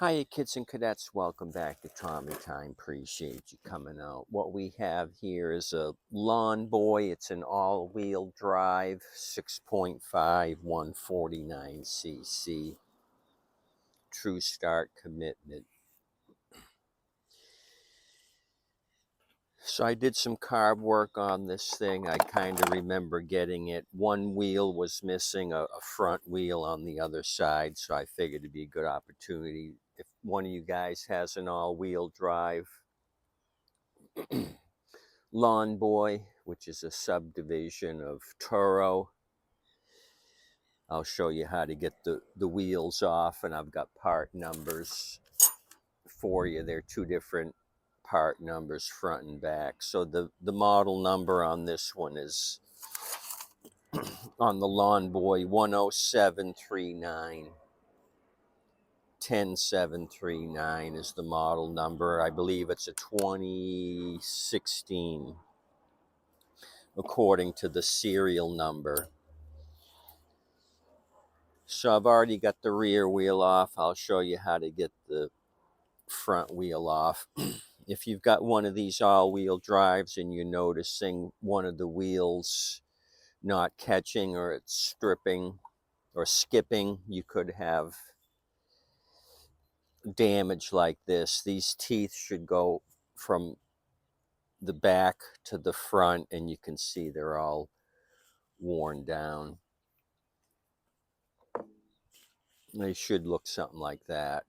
Hiya, kids and cadets. Welcome back to Tommy Time. Appreciate you coming out. What we have here is a Lawn-Boy. It's an all-wheel drive, 6.5, 149cc. True start commitment. So I did some carb work on this thing. I kind of remember getting it. One wheel was missing, a front wheel on the other side. So I figured it'd be a good opportunity. If one of you guys has an all-wheel drive, Lawn-Boy, which is a subdivision of Turo. I'll show you how to get the wheels off, and I've got part numbers for you. They're two different part numbers, front and back. So the model number on this one is, on the Lawn-Boy, 10739. 10739 is the model number. I believe it's a 2016 according to the serial number. So I've already got the rear wheel off. I'll show you how to get the front wheel off. If you've got one of these all-wheel drives and you're noticing one of the wheels not catching, or it's stripping or skipping, you could have damage like this. These teeth should go from the back to the front, and you can see they're all worn down. They should look something like that.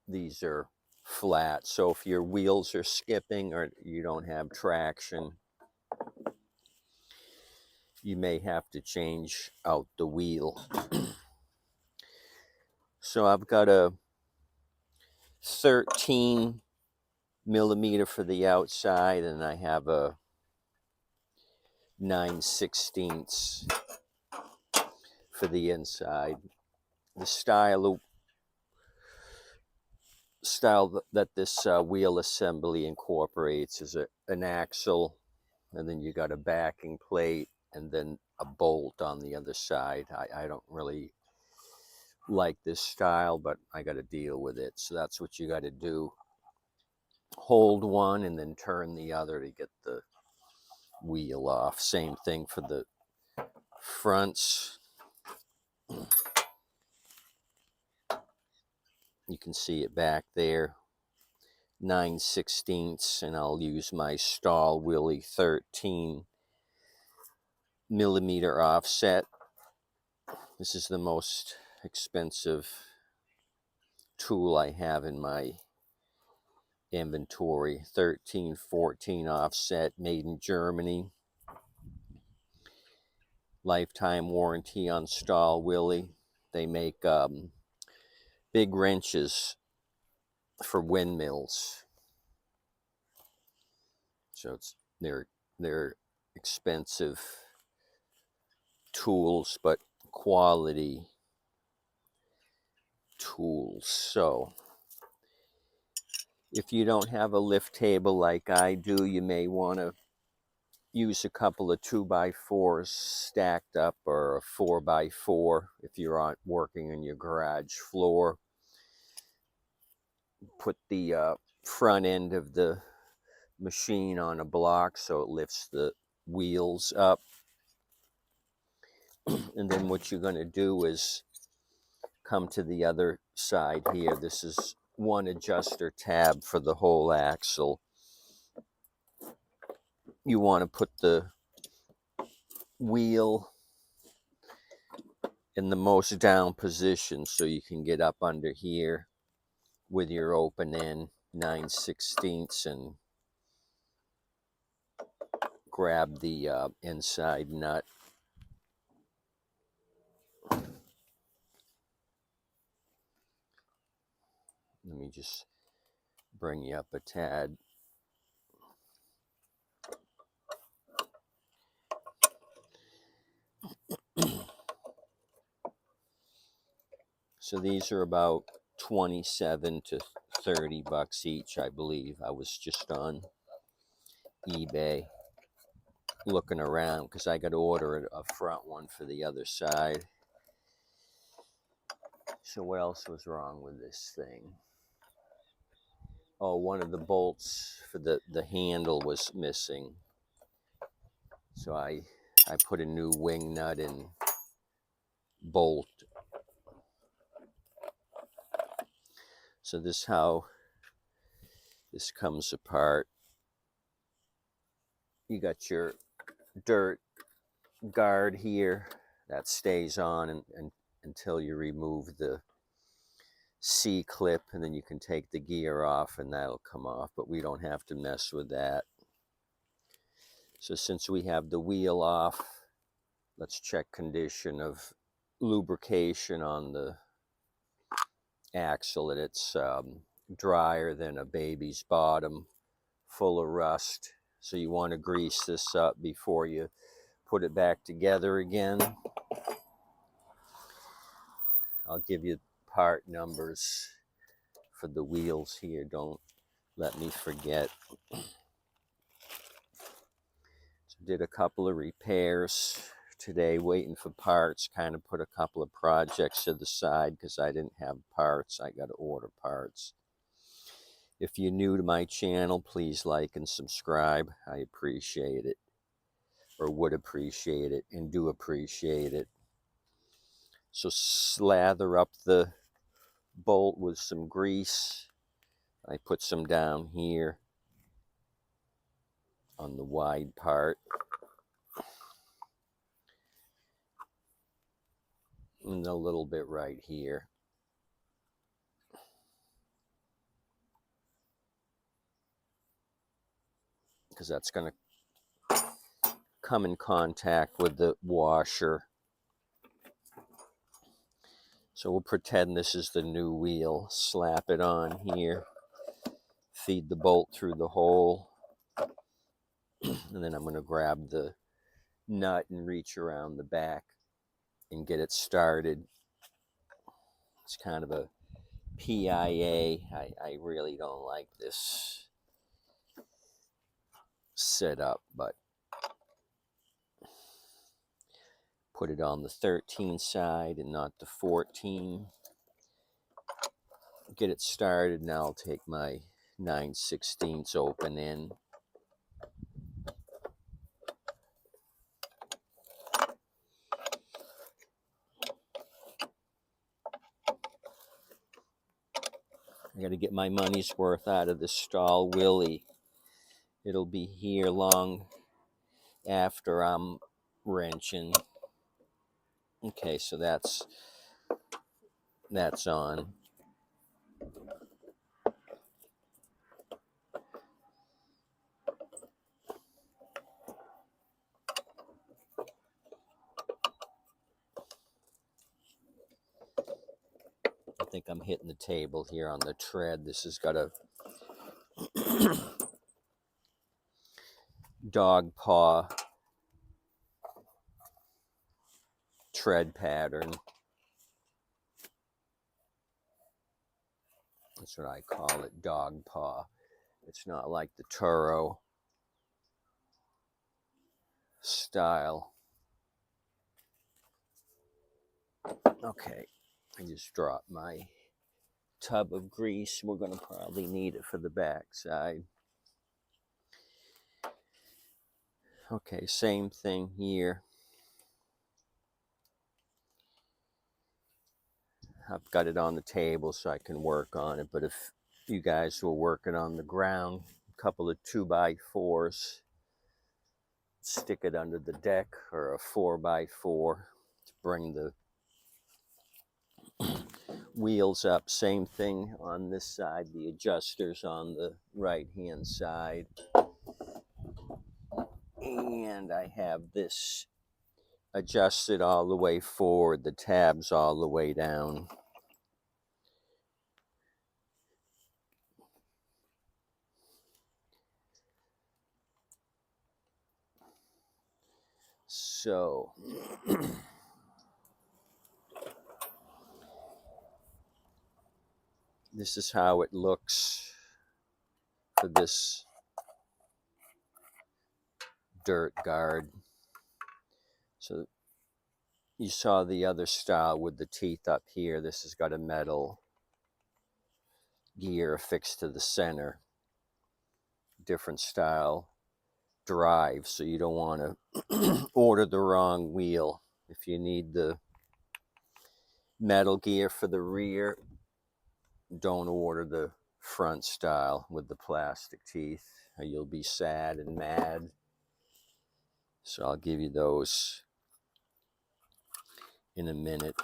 These are flat, so if your wheels are skipping or you don't have traction, you may have to change out the wheel. So I've got a 13 millimeter for the outside, and I have a 9/16 for the inside. The style that this wheel assembly incorporates is an axle, and then you got a backing plate, and then a bolt on the other side. I don't really like this style, but I got to deal with it. So that's what you got to do. Hold one and then turn the other to get the wheel off. Same thing for the fronts. You can see it back there. 9/16, and I'll use my Stall Willie 13 millimeter offset. This is the most expensive tool I have in my inventory. 13/14 offset, made in Germany. Lifetime warranty on Stall Willie. They make big wrenches for windmills. So they're expensive tools, but quality tools. So if you don't have a lift table like I do, you may want to use a couple of 2x4s stacked up, or a 4x4 if you're working on your garage floor. Put the front end of the machine on a block so it lifts the wheels up. And then what you're going to do is come to the other side here. This is one adjuster tab for the whole axle. You want to put the wheel in the most down position so you can get up under here with your open end, 9/16, and grab the inside nut. Let me just bring you up a tad. So these are about 27 to 30 bucks each, I believe. I was just on eBay looking around because I got to order a front one for the other side. So what else was wrong with this thing? Oh, one of the bolts for the handle was missing. So I put a new wing nut and bolt. So this is how this comes apart. You got your dirt guard here that stays on and until you remove the C clip, and then you can take the gear off and that'll come off, but we don't have to mess with that. So since we have the wheel off, let's check condition of lubrication on the axle, and it's drier than a baby's bottom, full of rust. So you want to grease this up before you put it back together again. I'll give you part numbers for the wheels here, don't let me forget. So did a couple of repairs today, waiting for parts, kind of put a couple of projects to the side because I didn't have parts. I got to order parts. If you're new to my channel, please like and subscribe. I appreciate it, or would appreciate it, and do appreciate it. So slather up the bolt with some grease. I put some down here on the wide part, and a little bit right here. Because that's going to come in contact with the washer. So we'll pretend this is the new wheel. Slap it on here. Feed the bolt through the hole. And then I'm going to grab the nut and reach around the back and get it started. It's kind of a PIA. I really don't like this setup, but put it on the 13 side and not the 14. Get it started. Now I'll take my 9/16 open end. I got to get my money's worth out of this stall Willie. It'll be here long after I'm wrenching. Okay, so that's on. I think I'm hitting the table here on the tread. This has got a dog paw tread pattern. That's what I call it, dog paw. It's not like the Turo style. Okay, I just dropped my tub of grease. We're going to probably need it for the back side. Okay, same thing here. I've got it on the table so I can work on it, but if you guys were working on the ground, a couple of 2x4s, stick it under the deck, or a 4x4 to bring the wheels up. Same thing on this side, the adjusters on the right hand side. And I have this adjusted all the way forward, the tabs all the way down. So this is how it looks for this dirt guard. So You saw the other style with the teeth up here. This has got a metal gear affixed to the center. Different style drive, so you don't want to order the wrong wheel. If you need the metal gear for the rear, don't order the front style with the plastic teeth, or you'll be sad and mad. So I'll give you those in a minute.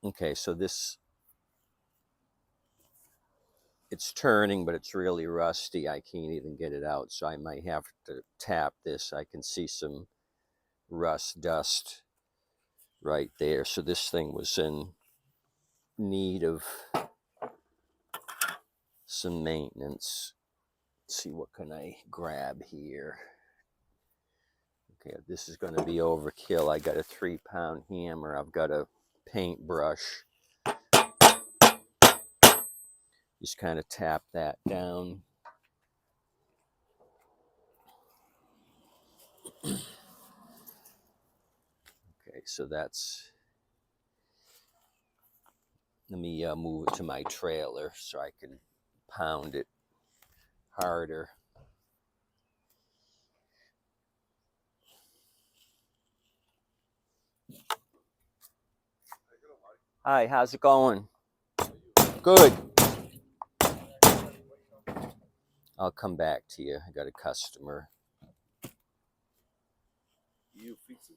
Okay, so this, it's turning, but it's really rusty. I can't even get it out, so I might have to tap this. I can see some rust dust right there. So this thing was in need of some maintenance. Let's see, what can I grab here? Okay, this is going to be overkill. I got a 3-pound hammer. I've got a paintbrush. Just kind of tap that down. Okay, so that's, let me move it to my trailer so I can pound it harder. Hi, how's it going? Good. I'll come back to you. I got a customer. You fix it?